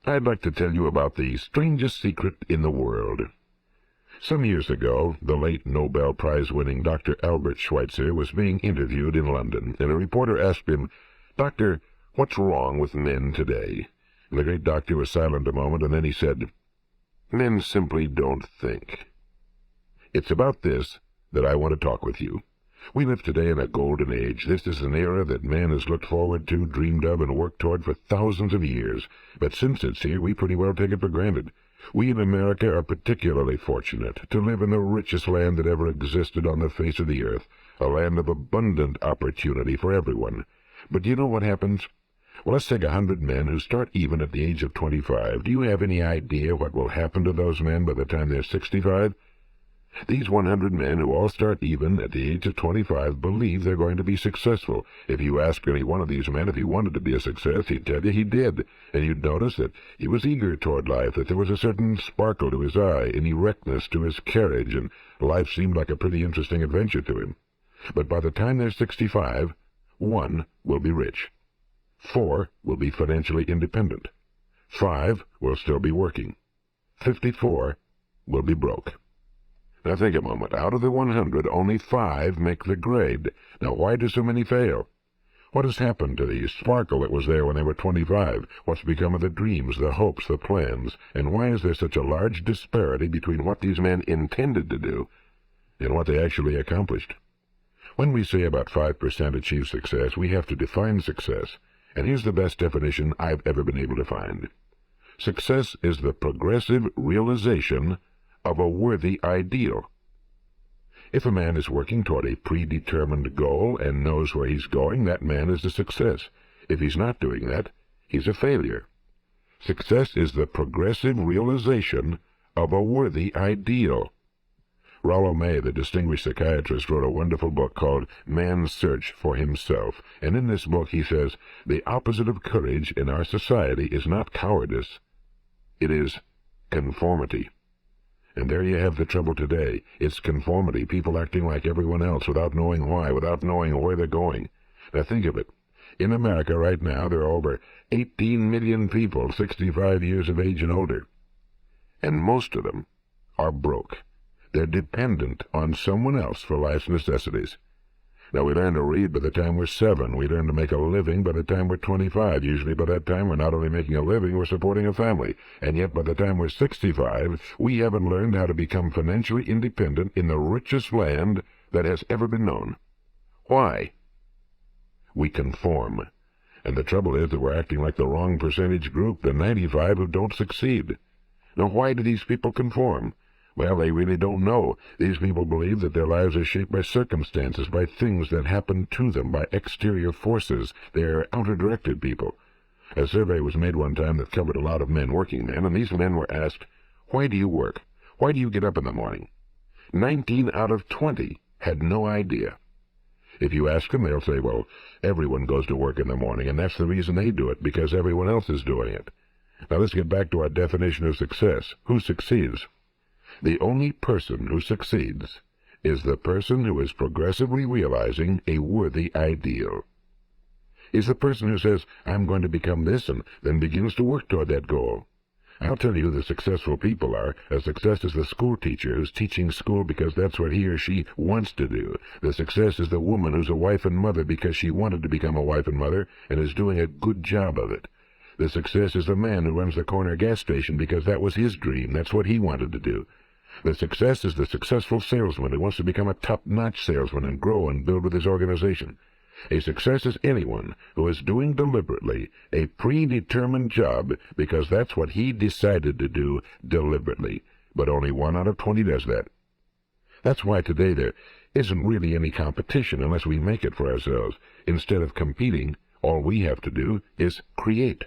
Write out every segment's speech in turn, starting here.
I'd like to tell you about the strangest secret in the world. Some years ago, the late Nobel Prize-winning Dr. Albert Schweitzer was being interviewed in London, and a reporter asked him, "Doctor, what's wrong with men today?" And the great doctor was silent a moment, and then he said, "Men simply don't think." It's about this that I want to talk with you. We live today in a golden age. This is an era that man has looked forward to, dreamed of, and worked toward for thousands of years. But since it's here, we pretty well take it for granted. We in America are particularly fortunate to live in the richest land that ever existed on the face of the earth, a land of abundant opportunity for everyone. But do you know what happens? Well, let's take 100 men who start even at the age of 25. Do you have any idea what will happen to those men by the time they're 65? These 100 men who all start even at the age of 25 believe they're going to be successful. If you ask any one of these men if he wanted to be a success, he'd tell you he did. And you'd notice that he was eager toward life, that there was a certain sparkle to his eye, an erectness to his carriage, and life seemed like a pretty interesting adventure to him. But by the time they're 65, 1 will be rich. 4 will be financially independent. 5 will still be working. 54 will be broke. Now think a moment. Out of the 100, only 5 make the grade. Now why do so many fail? What has happened to the sparkle that was there when they were 25? What's become of the dreams, the hopes, the plans? And why is there such a large disparity between what these men intended to do and what they actually accomplished? When we say about 5% achieve success, we have to define success. And here's the best definition I've ever been able to find. Success is the progressive realization of a worthy ideal. If a man is working toward a predetermined goal and knows where he's going, that man is a success. If he's not doing that, he's a failure. Success is the progressive realization of a worthy ideal. Rollo May, the distinguished psychiatrist, wrote a wonderful book called Man's Search for Himself, and in this book he says, the opposite of courage in our society is not cowardice, it is conformity. And there you have the trouble today. It's conformity, people acting like everyone else without knowing why, without knowing where they're going. Now think of it. In America right now, there are over 18 million people 65 years of age and older. And most of them are broke. They're dependent on someone else for life's necessities. Now, we learn to read by the time we're 7. We learn to make a living by the time we're 25. Usually by that time, we're not only making a living, we're supporting a family. And yet by the time we're 65, we haven't learned how to become financially independent in the richest land that has ever been known. Why? We conform. And the trouble is that we're acting like the wrong percentage group, the 95 who don't succeed. Now, why do these people conform? Well, they really don't know. These people believe that their lives are shaped by circumstances, by things that happen to them, by exterior forces. They're outer-directed people. A survey was made one time that covered a lot of men, working men, and these men were asked, "Why do you work? Why do you get up in the morning?" 19 out of 20 had no idea. If you ask them, they'll say, well, everyone goes to work in the morning, and that's the reason they do it, because everyone else is doing it. Now let's get back to our definition of success. Who succeeds? The only person who succeeds is the person who is progressively realizing a worthy ideal. Is the person who says, I'm going to become this, and then begins to work toward that goal. I'll tell you who the successful people are. A success is the school teacher who's teaching school because that's what he or she wants to do. The success is the woman who's a wife and mother because she wanted to become a wife and mother and is doing a good job of it. The success is the man who runs the corner gas station because that was his dream. That's what he wanted to do. The success is the successful salesman who wants to become a top-notch salesman and grow and build with his organization. A success is anyone who is doing deliberately a predetermined job because that's what he decided to do deliberately. But only 1 out of 20 does that. That's why today there isn't really any competition unless we make it for ourselves. Instead of competing, all we have to do is create.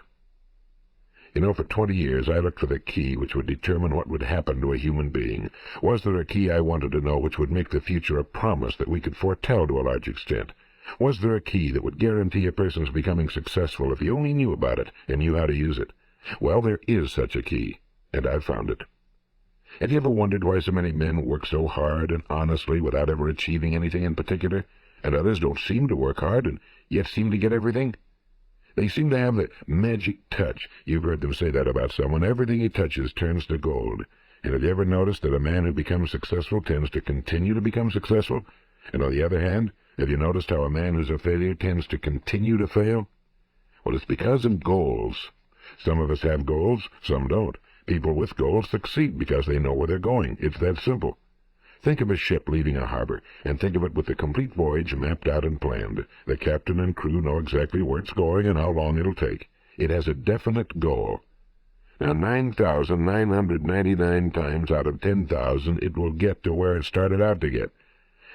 You know, for 20 years I looked for the key which would determine what would happen to a human being. Was there a key I wanted to know which would make the future a promise that we could foretell to a large extent? Was there a key that would guarantee a person's becoming successful if he only knew about it and knew how to use it? Well, there is such a key, and I've found it. Have you ever wondered why so many men work so hard and honestly without ever achieving anything in particular, and others don't seem to work hard and yet seem to get everything? They seem to have the magic touch. You've heard them say that about someone. Everything he touches turns to gold. And have you ever noticed that a man who becomes successful tends to continue to become successful? And on the other hand, have you noticed how a man who's a failure tends to continue to fail? Well, it's because of goals. Some of us have goals, some don't. People with goals succeed because they know where they're going. It's that simple. Think of a ship leaving a harbor, and think of it with the complete voyage mapped out and planned. The captain and crew know exactly where it's going and how long it'll take. It has a definite goal. Now, 9,999 times out of 10,000, it will get to where it started out to get.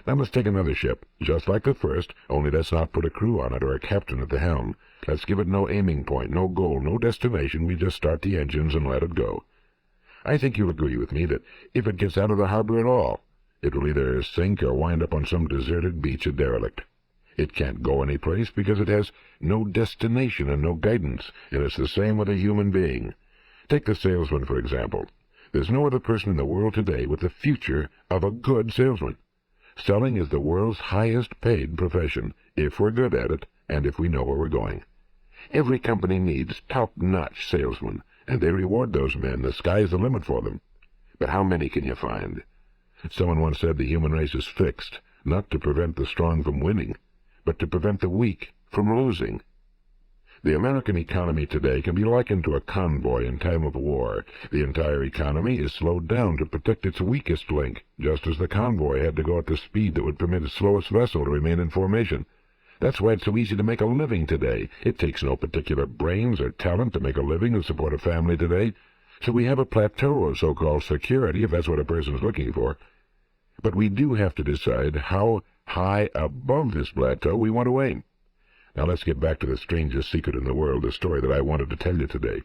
Now let's take another ship, just like the first, only let's not put a crew on it or a captain at the helm. Let's give it no aiming point, no goal, no destination. We just start the engines and let it go. I think you'll agree with me that if it gets out of the harbor at all, it will either sink or wind up on some deserted beach, a derelict. It can't go any place because it has no destination and no guidance, and it's the same with a human being. Take the salesman, for example. There's no other person in the world today with the future of a good salesman. Selling is the world's highest-paid profession, if we're good at it and if we know where we're going. Every company needs top-notch salesmen, and they reward those men. The sky's the limit for them. But how many can you find? Someone once said the human race is fixed, not to prevent the strong from winning, but to prevent the weak from losing. The American economy today can be likened to a convoy in time of war. The entire economy is slowed down to protect its weakest link, just as the convoy had to go at the speed that would permit its slowest vessel to remain in formation. That's why it's so easy to make a living today. It takes no particular brains or talent to make a living and support a family today. So we have a plateau of so-called security, if that's what a person's looking for. But we do have to decide how high above this plateau we want to aim. Now let's get back to the strangest secret in the world, the story that I wanted to tell you today.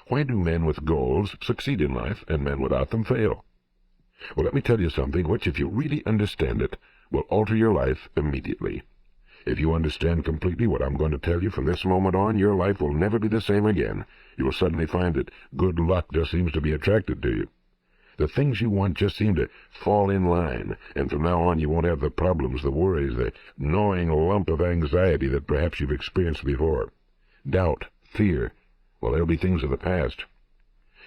Why do men with goals succeed in life and men without them fail? Well, let me tell you something which, if you really understand it, will alter your life immediately. If you understand completely what I'm going to tell you from this moment on, your life will never be the same again. You will suddenly find that good luck just seems to be attracted to you. The things you want just seem to fall in line, and from now on you won't have the problems, the worries, the gnawing lump of anxiety that perhaps you've experienced before. Doubt, fear, well, they'll be things of the past.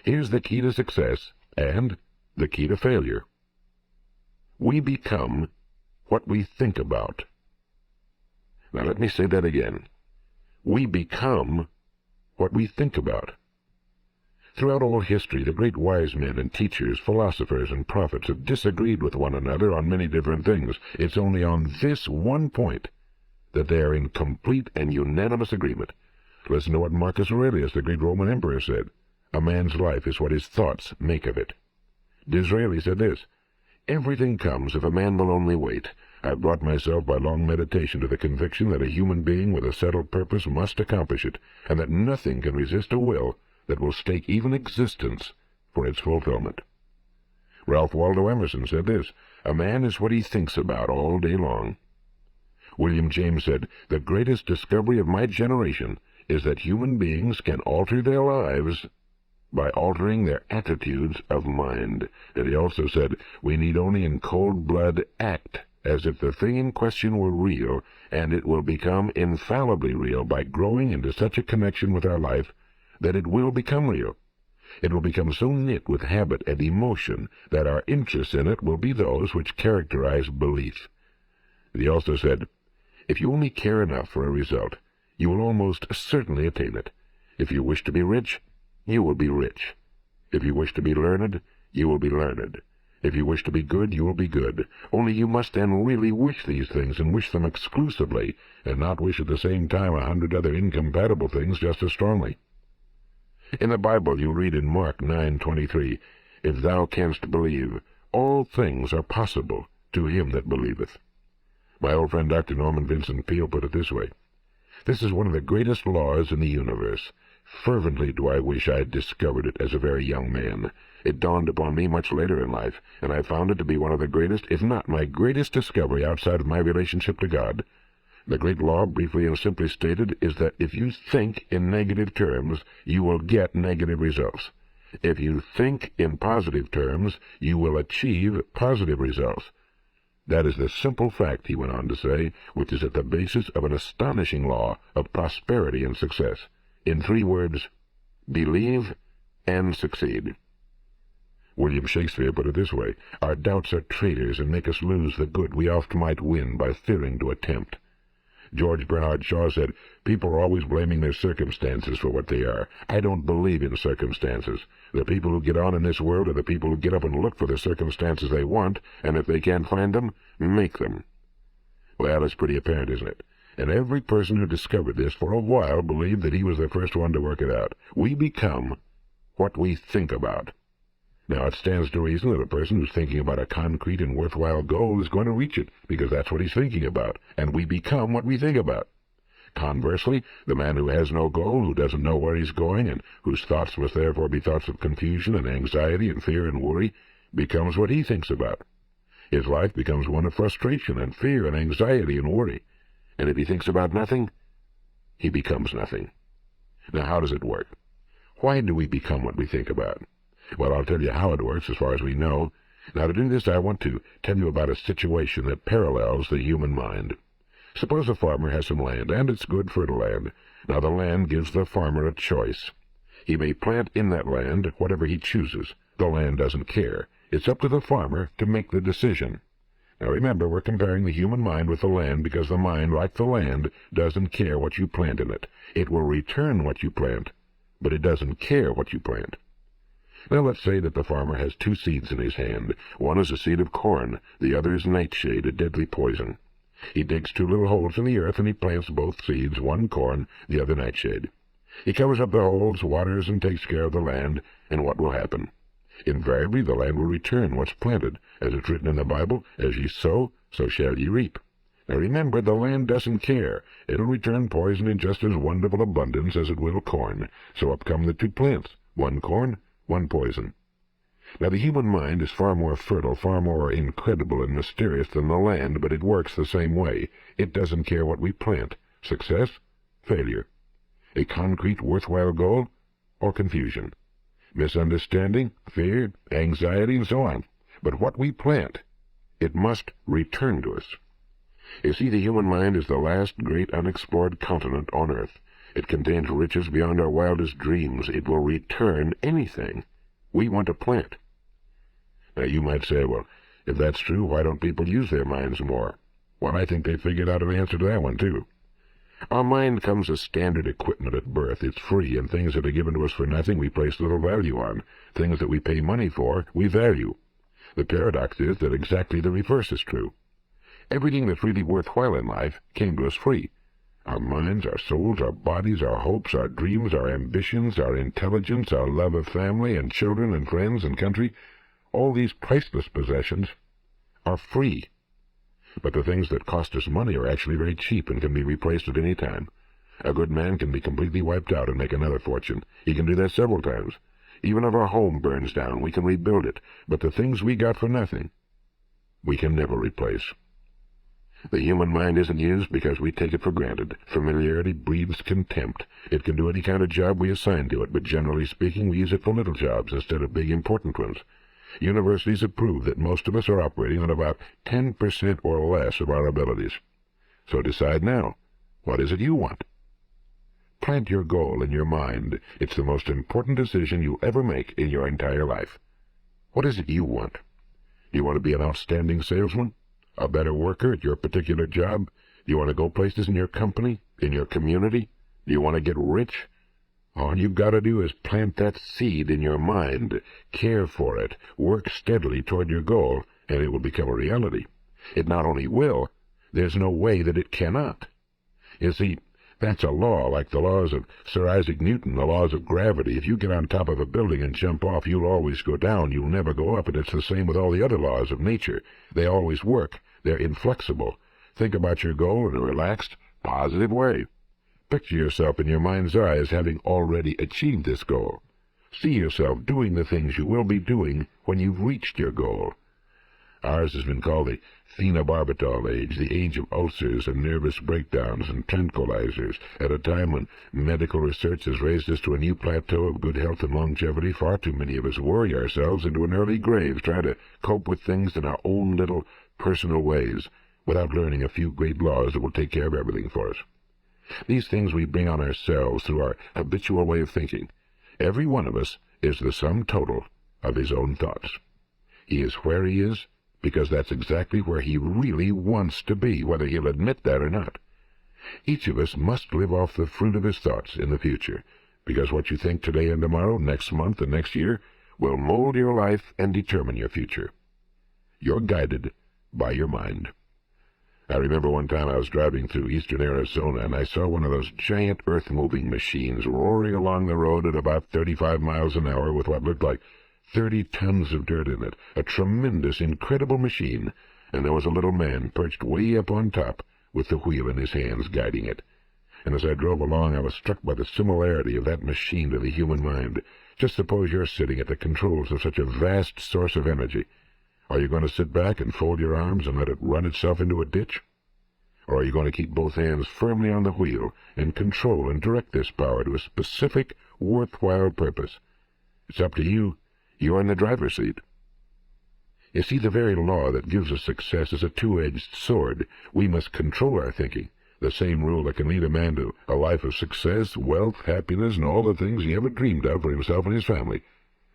Here's the key to success and the key to failure. We become what we think about. Now let me say that again. We become what we think about. Throughout all history, the great wise men and teachers, philosophers and prophets have disagreed with one another on many different things. It's only on this one point that they are in complete and unanimous agreement. Listen to what Marcus Aurelius, the great Roman emperor, said. A man's life is what his thoughts make of it. Disraeli said this, everything comes if a man will only wait. I've brought myself by long meditation to the conviction that a human being with a settled purpose must accomplish it, and that nothing can resist a will that will stake even existence for its fulfillment. Ralph Waldo Emerson said this, a man is what he thinks about all day long. William James said, the greatest discovery of my generation is that human beings can alter their lives by altering their attitudes of mind. And he also said, we need only in cold blood act as if the thing in question were real, and it will become infallibly real by growing into such a connection with our life that it will become real. It will become so knit with habit and emotion that our interests in it will be those which characterize belief. He also said, if you only care enough for a result, you will almost certainly attain it. If you wish to be rich, you will be rich. If you wish to be learned, you will be learned. If you wish to be good, you will be good. Only you must then really wish these things, and wish them exclusively, and not wish at the same time 100 other incompatible things just as strongly. In the Bible you read in Mark 9:23, if thou canst believe, all things are possible to him that believeth. My old friend Dr. Norman Vincent Peale put it this way, this is one of the greatest laws in the universe. Fervently do I wish I had discovered it as a very young man. It dawned upon me much later in life, and I found it to be one of the greatest, if not my greatest discovery outside of my relationship to God. The great law, briefly and simply stated, is that if you think in negative terms, you will get negative results. If you think in positive terms, you will achieve positive results. That is the simple fact, he went on to say, which is at the basis of an astonishing law of prosperity and success. In 3 words, believe and succeed. William Shakespeare put it this way: our doubts are traitors and make us lose the good we oft might win by fearing to attempt. George Bernard Shaw said, people are always blaming their circumstances for what they are. I don't believe in circumstances. The people who get on in this world are the people who get up and look for the circumstances they want, and if they can't find them, make them. Well, it's pretty apparent, isn't it? And every person who discovered this for a while believed that he was the first one to work it out. We become what we think about. Now, it stands to reason that a person who's thinking about a concrete and worthwhile goal is going to reach it, because that's what he's thinking about, and we become what we think about. Conversely, the man who has no goal, who doesn't know where he's going, and whose thoughts must therefore be thoughts of confusion and anxiety and fear and worry, becomes what he thinks about. His life becomes one of frustration and fear and anxiety and worry. And if he thinks about nothing, he becomes nothing. Now, how does it work? Why do we become what we think about? Well, I'll tell you how it works as far as we know. Now, to do this, I want to tell you about a situation that parallels the human mind. Suppose a farmer has some land, and it's good fertile land. Now, the land gives the farmer a choice. He may plant in that land whatever he chooses. The land doesn't care. It's up to the farmer to make the decision. Now, remember, we're comparing the human mind with the land because the mind, like the land, doesn't care what you plant in it. It will return what you plant, but it doesn't care what you plant. Now, let's say that the farmer has 2 seeds in his hand. One is a seed of corn, the other is nightshade, a deadly poison. He digs 2 little holes in the earth, and he plants both seeds, one corn, the other nightshade. He covers up the holes, waters, and takes care of the land, and what will happen? Invariably, the land will return what's planted. As it's written in the Bible, as ye sow, so shall ye reap. Now remember, the land doesn't care. It'll return poison in just as wonderful abundance as it will corn. So up come the 2 plants, one corn, one poison. Now, the human mind is far more fertile, far more incredible and mysterious than the land, but it works the same way. It doesn't care what we plant. Success, failure. A concrete, worthwhile goal, or confusion. Misunderstanding, fear, anxiety, and so on. But what we plant, it must return to us. You see, the human mind is the last great unexplored continent on earth. It contains riches beyond our wildest dreams. It will return anything we want to plant. Now, you might say, well, if that's true, why don't people use their minds more? Well, I think they figured out an answer to that one, too. Our mind comes as standard equipment at birth. It's free, and things that are given to us for nothing we place little value on. Things that we pay money for, we value. The paradox is that exactly the reverse is true. Everything that's really worthwhile in life came to us free. Our minds, our souls, our bodies, our hopes, our dreams, our ambitions, our intelligence, our love of family and children and friends and country, all these priceless possessions are free. But the things that cost us money are actually very cheap and can be replaced at any time. A good man can be completely wiped out and make another fortune. He can do that several times. Even if our home burns down, we can rebuild it. But the things we got for nothing, we can never replace. The human mind isn't used because we take it for granted. Familiarity breeds contempt. It can do any kind of job we assign to it, but generally speaking, we use it for little jobs instead of big important ones. Universities have proved that most of us are operating on about 10% or less of our abilities. So decide now, what is it you want? Plant your goal in your mind. It's the most important decision you'll ever make in your entire life. What is it you want? Do you want to be an outstanding salesman? A better worker at your particular job? Do you want to go places in your company, in your community? Do you want to get rich? All you've got to do is plant that seed in your mind, care for it, work steadily toward your goal, and it will become a reality. It not only will, there's no way that it cannot. You see, that's a law, like the laws of Sir Isaac Newton, the laws of gravity. If you get on top of a building and jump off, you'll always go down. You'll never go up, and it's the same with all the other laws of nature. They always work. They're inflexible. Think about your goal in a relaxed, positive way. Picture yourself in your mind's eye as having already achieved this goal. See yourself doing the things you will be doing when you've reached your goal. Ours has been called the phenobarbital age, the age of ulcers and nervous breakdowns and tranquilizers. At a time when medical research has raised us to a new plateau of good health and longevity, far too many of us worry ourselves into an early grave, trying to cope with things in our own little personal ways without learning a few great laws that will take care of everything for us. These things we bring on ourselves through our habitual way of thinking. Every one of us is the sum total of his own thoughts. He is where he is because that's exactly where he really wants to be, whether he'll admit that or not. Each of us must live off the fruit of his thoughts in the future, because what you think today and tomorrow, next month and next year, will mold your life and determine your future. You're guided by your mind. I remember one time I was driving through eastern Arizona, and I saw one of those giant earth-moving machines roaring along the road at about 35 miles an hour with what looked like 30 tons of dirt in it. A tremendous, incredible machine, and there was a little man perched way up on top with the wheel in his hands guiding it. And as I drove along, I was struck by the similarity of that machine to the human mind. Just suppose you're sitting at the controls of such a vast source of energy. Are you going to sit back and fold your arms and let it run itself into a ditch? Or are you going to keep both hands firmly on the wheel and control and direct this power to a specific, worthwhile purpose? It's up to you. You're in the driver's seat. You see, the very law that gives us success is a two-edged sword. We must control our thinking. The same rule that can lead a man to a life of success, wealth, happiness, and all the things he ever dreamed of for himself and his family.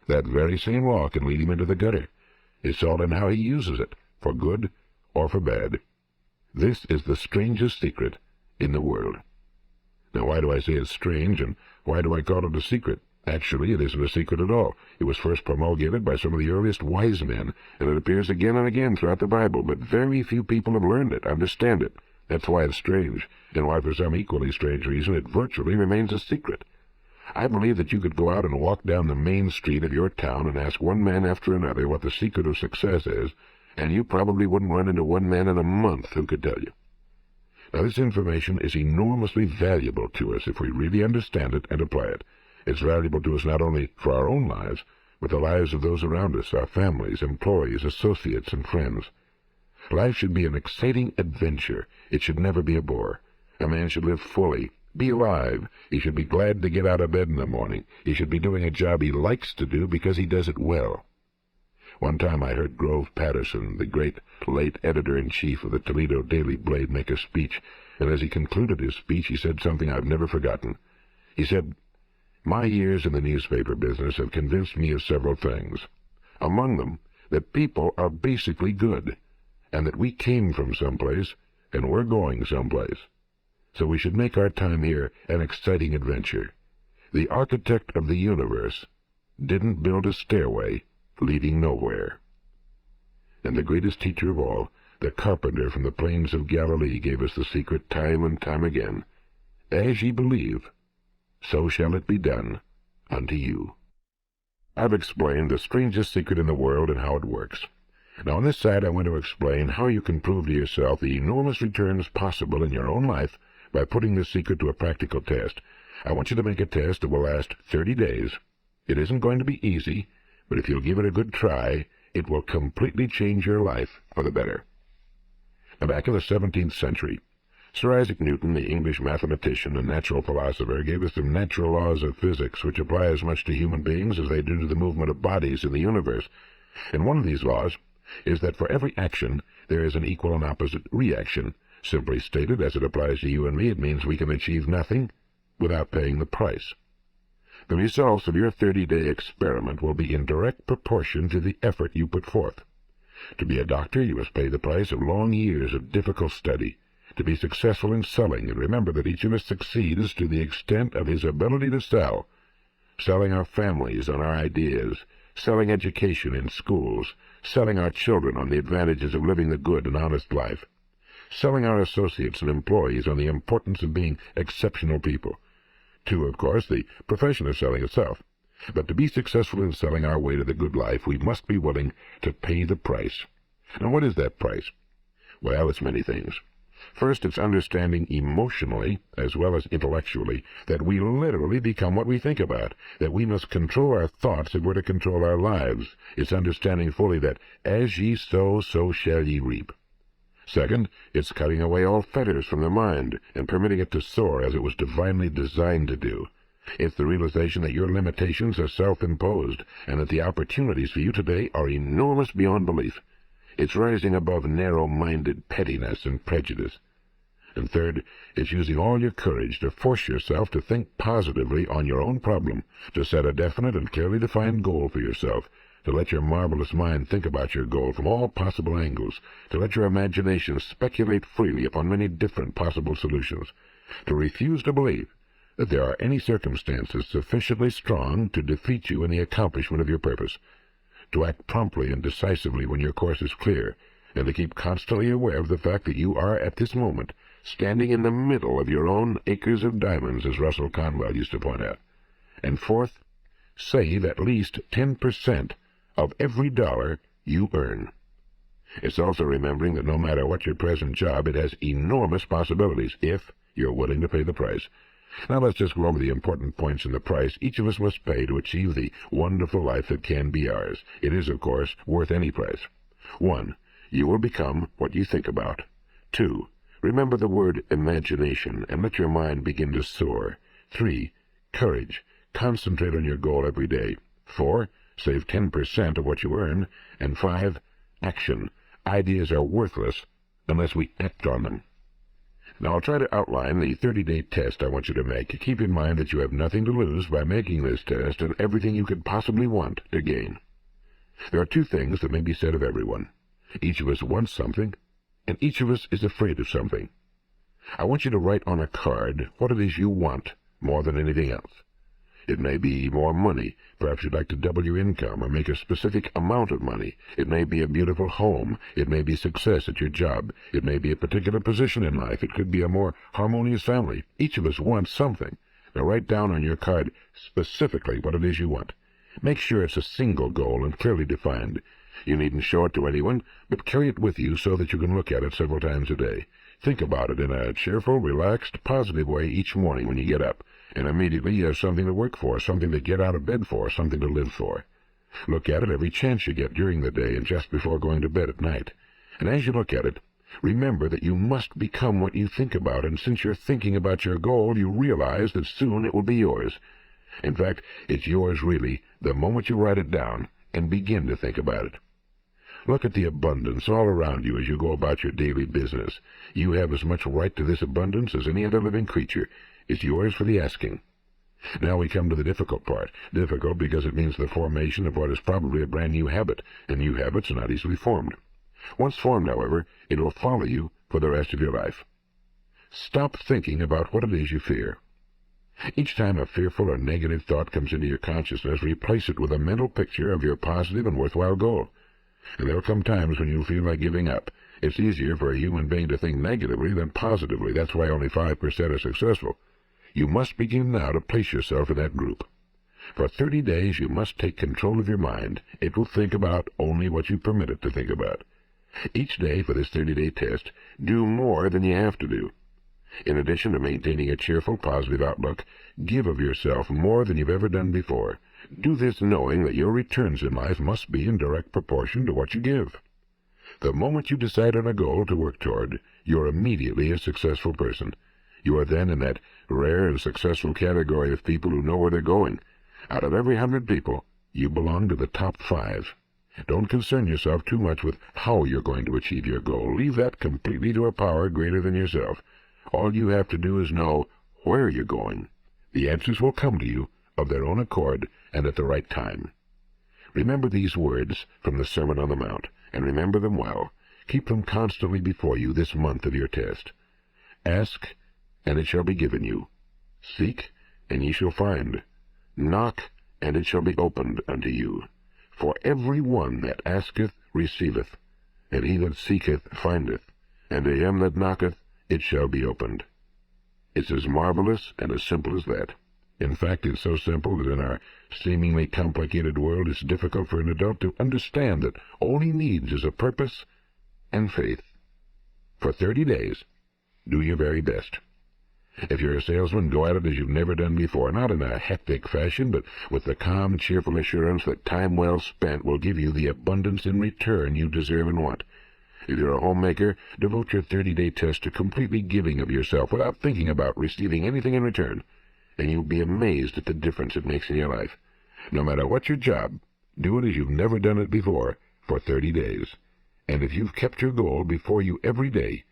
That very same law can lead him into the gutter. It's all in how he uses it, for good or for bad. This is the strangest secret in the world. Now, why do I say it's strange, and why do I call it a secret? Actually, it isn't a secret at all. It was first promulgated by some of the earliest wise men, and it appears again and again throughout the Bible, but very few people have learned it, understand it. That's why it's strange, and why for some equally strange reason it virtually remains a secret. I believe that you could go out and walk down the main street of your town and ask one man after another what the secret of success is, and you probably wouldn't run into one man in a month who could tell you. Now, this information is enormously valuable to us if we really understand it and apply it. It's valuable to us not only for our own lives, but the lives of those around us, our families, employees, associates, and friends. Life should be an exciting adventure. It should never be a bore. A man should live fully, be alive. He should be glad to get out of bed in the morning. He should be doing a job he likes to do because he does it well. One time I heard Grove Patterson, the great late editor-in-chief of the Toledo Daily Blade, make a speech, and as he concluded his speech he said something I've never forgotten. He said, "My years in the newspaper business have convinced me of several things. Among them, that people are basically good, and that we came from someplace, and we're going someplace. So we should make our time here an exciting adventure. The architect of the universe didn't build a stairway leading nowhere." And the greatest teacher of all, the carpenter from the plains of Galilee, gave us the secret time and time again. As ye believe, so shall it be done unto you. I've explained the strangest secret in the world and how it works. Now on this side I want to explain how you can prove to yourself the enormous returns possible in your own life by putting this secret to a practical test. I want you to make a test that will last 30 days. It isn't going to be easy, but if you'll give it a good try, it will completely change your life for the better. Now, back in the 17th century, Sir Isaac Newton, the English mathematician and natural philosopher, gave us some natural laws of physics which apply as much to human beings as they do to the movement of bodies in the universe. And one of these laws is that for every action there is an equal and opposite reaction. Simply stated, as it applies to you and me, it means we can achieve nothing without paying the price. The results of your 30-day experiment will be in direct proportion to the effort you put forth. To be a doctor, you must pay the price of long years of difficult study. To be successful in selling, and remember that each of us succeeds to the extent of his ability to sell. Selling our families on our ideas, selling education in schools, selling our children on the advantages of living the good and honest life, selling our associates and employees on the importance of being exceptional people. To, of course, the profession of selling itself. But to be successful in selling our way to the good life, we must be willing to pay the price. Now, what is that price? Well, it's many things. First, it's understanding emotionally, as well as intellectually, that we literally become what we think about, that we must control our thoughts if we're to control our lives. It's understanding fully that as ye sow, so shall ye reap. Second, it's cutting away all fetters from the mind and permitting it to soar as it was divinely designed to do. It's the realization that your limitations are self-imposed and that the opportunities for you today are enormous beyond belief. It's rising above narrow-minded pettiness and prejudice. And third, it's using all your courage to force yourself to think positively on your own problem, to set a definite and clearly defined goal for yourself, to let your marvelous mind think about your goal from all possible angles, to let your imagination speculate freely upon many different possible solutions, to refuse to believe that there are any circumstances sufficiently strong to defeat you in the accomplishment of your purpose, to act promptly and decisively when your course is clear, and to keep constantly aware of the fact that you are at this moment standing in the middle of your own acres of diamonds, as Russell Conwell used to point out. And fourth, save at least 10% of every dollar you earn. It's also remembering that no matter what your present job, it has enormous possibilities if you're willing to pay the price. Now let's just go over the important points in the price each of us must pay to achieve the wonderful life that can be ours. It is, of course, worth any price. 1. You will become what you think about. 2. Remember the word imagination and let your mind begin to soar. 3. Courage. Concentrate on your goal every day. 4. Save 10% of what you earn. And 5. Action. Ideas are worthless unless we act on them. Now I'll try to outline the 30-day test I want you to make. Keep in mind that you have nothing to lose by making this test and everything you could possibly want to gain. There are two things that may be said of everyone. Each of us wants something, and each of us is afraid of something. I want you to write on a card what it is you want more than anything else. It may be more money. Perhaps you'd like to double your income or make a specific amount of money. It may be a beautiful home. It may be success at your job. It may be a particular position in life. It could be a more harmonious family. Each of us wants something. Now write down on your card specifically what it is you want. Make sure it's a single goal and clearly defined. You needn't show it to anyone, but carry it with you so that you can look at it several times a day. Think about it in a cheerful, relaxed, positive way each morning when you get up, and immediately you have something to work for, something to get out of bed for, something to live for. Look at it every chance you get during the day and just before going to bed at night. And as you look at it, remember that you must become what you think about, and since you're thinking about your goal, you realize that soon it will be yours. In fact, it's yours really the moment you write it down and begin to think about it. Look at the abundance all around you as you go about your daily business. You have as much right to this abundance as any other living creature. It's yours for the asking. Now we come to the difficult part. Difficult because it means the formation of what is probably a brand new habit, and new habits are not easily formed. Once formed, however, it will follow you for the rest of your life. Stop thinking about what it is you fear. Each time a fearful or negative thought comes into your consciousness, replace it with a mental picture of your positive and worthwhile goal. And there will come times when you'll feel like giving up. It's easier for a human being to think negatively than positively. That's why only 5% are successful. You must begin now to place yourself in that group. For 30 days you must take control of your mind. It will think about only what you permit it to think about. Each day for this 30-day test, do more than you have to do. In addition to maintaining a cheerful, positive outlook, give of yourself more than you've ever done before. Do this knowing that your returns in life must be in direct proportion to what you give. The moment you decide on a goal to work toward, you're immediately a successful person. You are then in that rare and successful category of people who know where they're going. Out of every 100 people, you belong to the top 5. Don't concern yourself too much with how you're going to achieve your goal. Leave that completely to a power greater than yourself. All you have to do is know where you're going. The answers will come to you of their own accord and at the right time. Remember these words from the Sermon on the Mount, and remember them well. Keep them constantly before you this month of your test. Ask, and it shall be given you. Seek, and ye shall find. Knock, and it shall be opened unto you. For every one that asketh receiveth, and he that seeketh findeth, and to him that knocketh it shall be opened. It's as marvelous and as simple as that. In fact, it's so simple that in our seemingly complicated world, it's difficult for an adult to understand that all he needs is a purpose and faith. For 30 days, do your very best. If you're a salesman, go at it as you've never done before, not in a hectic fashion, but with the calm, cheerful assurance that time well spent will give you the abundance in return you deserve and want. If you're a homemaker, devote your 30-day test to completely giving of yourself without thinking about receiving anything in return, and you'll be amazed at the difference it makes in your life. No matter what your job, do it as you've never done it before for 30 days. And if you've kept your goal before you every day,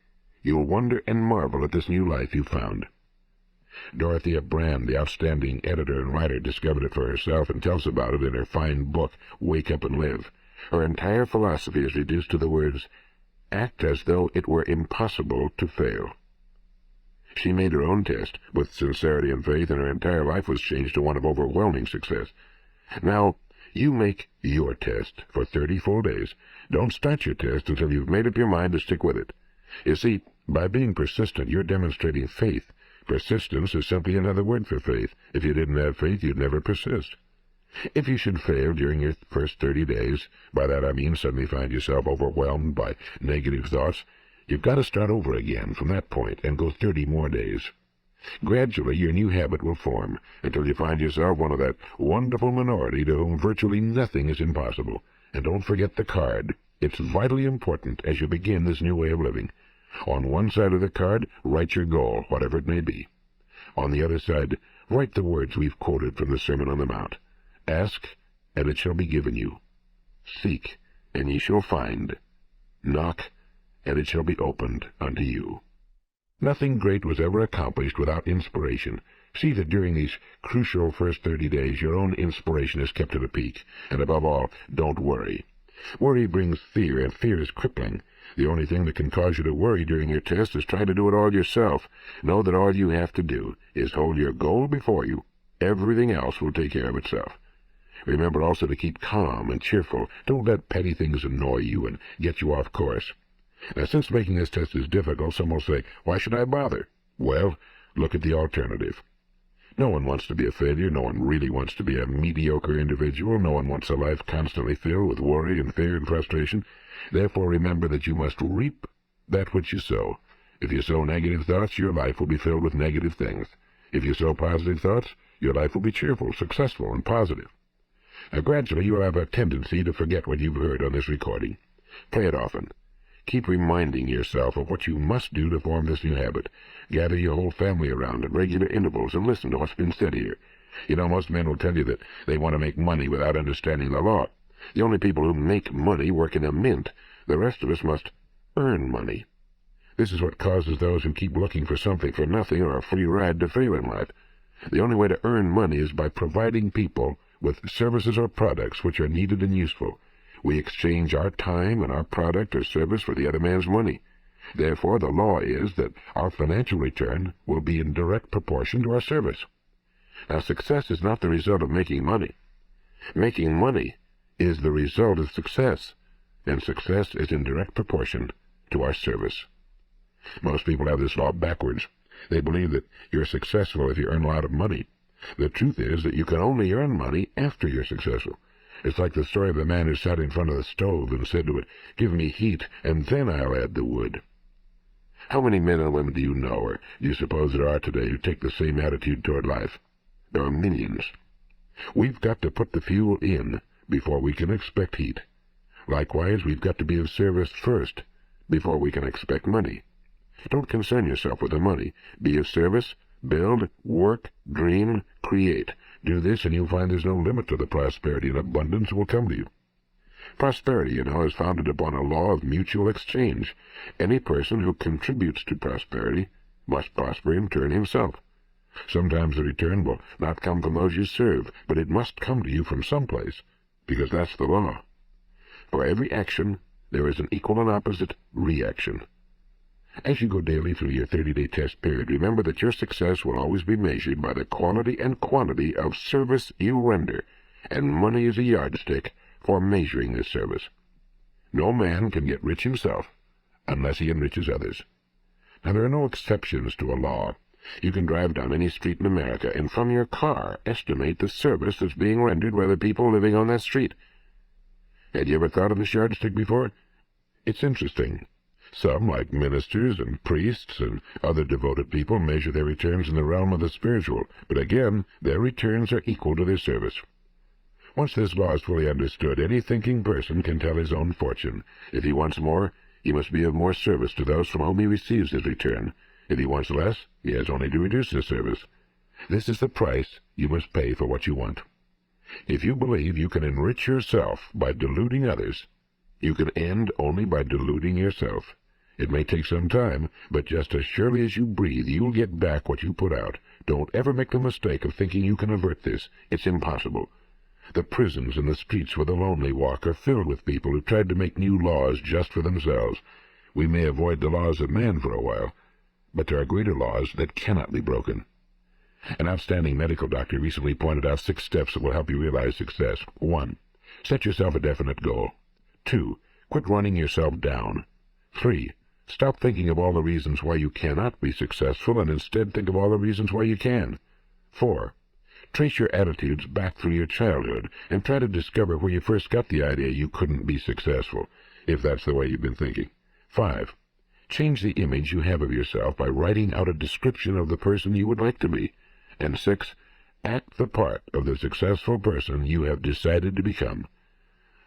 you'll wonder and marvel at this new life you've found. Dorothea Brand, the outstanding editor and writer, discovered it for herself and tells about it in her fine book, Wake Up and Live. Her entire philosophy is reduced to the words, act as though it were impossible to fail. She made her own test with sincerity and faith, and her entire life was changed to one of overwhelming success. Now, you make your test for 30 full days. Don't start your test until you've made up your mind to stick with it. You see, by being persistent, you're demonstrating faith. Persistence is simply another word for faith. If you didn't have faith, you'd never persist. If you should fail during your first 30 days, by that I mean suddenly find yourself overwhelmed by negative thoughts, you've got to start over again from that point and go 30 more days. Gradually, your new habit will form until you find yourself one of that wonderful minority to whom virtually nothing is impossible. And don't forget the card. It's vitally important as you begin this new way of living. On one side of the card, write your goal, whatever it may be. On the other side, write the words we've quoted from the Sermon on the Mount. Ask, and it shall be given you. Seek, and ye shall find. Knock, and it shall be opened unto you. Nothing great was ever accomplished without inspiration. See that during these crucial first 30 days your own inspiration is kept at a peak. And above all, don't worry. Worry brings fear, and fear is crippling. The only thing that can cause you to worry during your test is try to do it all yourself. Know that all you have to do is hold your goal before you. Everything else will take care of itself. Remember also to keep calm and cheerful. Don't let petty things annoy you and get you off course. Now, since making this test is difficult, some will say, why should I bother? Well, look at the alternative. No one wants to be a failure. No one really wants to be a mediocre individual. No one wants a life constantly filled with worry and fear and frustration. Therefore, remember that you must reap that which you sow. If you sow negative thoughts, your life will be filled with negative things. If you sow positive thoughts, your life will be cheerful, successful, and positive. Now, gradually, you will have a tendency to forget what you've heard on this recording. Play it often. Keep reminding yourself of what you must do to form this new habit. Gather your whole family around at regular intervals and listen to what's been said here. You know, most men will tell you that they want to make money without understanding the law. The only people who make money work in a mint. The rest of us must earn money. This is what causes those who keep looking for something for nothing or a free ride to fail in life. The only way to earn money is by providing people with services or products which are needed and useful. We exchange our time and our product or service for the other man's money. Therefore, the law is that our financial return will be in direct proportion to our service. Now, success is not the result of making money. Making money is the result of success, and success is in direct proportion to our service. Most people have this law backwards. They believe that you're successful if you earn a lot of money. The truth is that you can only earn money after you're successful. It's like the story of the man who sat in front of the stove and said to it, "Give me heat, and then I'll add the wood." How many men and women do you know, or do you suppose there are today, who take the same attitude toward life? There are millions. We've got to put the fuel in before we can expect heat. Likewise, we've got to be of service first before we can expect money. Don't concern yourself with the money. Be of service, build, work, dream, create. Do this, and you'll find there's no limit to the prosperity and abundance that will come to you. Prosperity, you know, is founded upon a law of mutual exchange. Any person who contributes to prosperity must prosper in turn himself. Sometimes the return will not come from those you serve, but it must come to you from someplace, because that's the law. For every action, there is an equal and opposite reaction. As you go daily through your 30-day test period, remember that your success will always be measured by the quality and quantity of service you render, and money is a yardstick for measuring this service. No man can get rich himself unless he enriches others. Now, there are no exceptions to a law. You can drive down any street in America, and from your car estimate the service that's being rendered by the people living on that street. Had you ever thought of this yardstick before? It's interesting. Some, like ministers and priests and other devoted people, measure their returns in the realm of the spiritual, but again, their returns are equal to their service. Once this law is fully understood, any thinking person can tell his own fortune. If he wants more, he must be of more service to those from whom he receives his return. If he wants less, he has only to reduce his service. This is the price you must pay for what you want. If you believe you can enrich yourself by deluding others, You can end only by deluding yourself. It may take some time, but just as surely as you breathe, you'll get back what you put out. Don't ever make the mistake of thinking you can avert this. It's impossible. The prisons and the streets where the lonely walk are filled with people who tried to make new laws just for themselves. We may avoid the laws of man for a while, but there are greater laws that cannot be broken. An outstanding medical doctor recently pointed out 6 steps that will help you realize success. 1. Set yourself a definite goal. 2. Quit running yourself down. 3. Stop thinking of all the reasons why you cannot be successful and instead think of all the reasons why you can. 4. Trace your attitudes back through your childhood and try to discover where you first got the idea you couldn't be successful, if that's the way you've been thinking. 5. Change the image you have of yourself by writing out a description of the person you would like to be. And 6. Act the part of the successful person you have decided to become.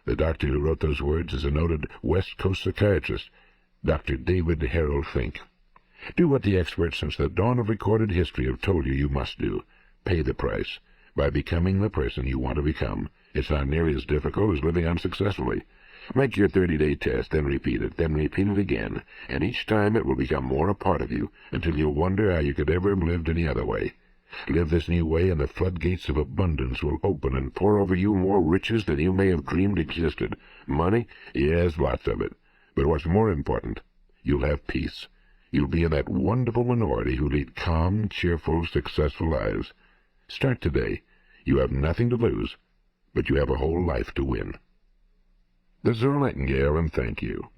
The doctor who wrote those words is a noted West Coast psychiatrist, Dr. David Harold Fink. Do what the experts since the dawn of recorded history have told you must do. Pay the price by becoming the person you want to become. It's not nearly as difficult as living unsuccessfully. Make your 30-day test, then repeat it again, and each time it will become more a part of you until you'll wonder how you could ever have lived any other way. Live this new way, and the floodgates of abundance will open and pour over you more riches than you may have dreamed existed. Money? Yes, lots of it. But what's more important, you'll have peace. You'll be in that wonderful minority who lead calm, cheerful, successful lives. Start today. You have nothing to lose, but you have a whole life to win. This is Earl Nightingale, and thank you.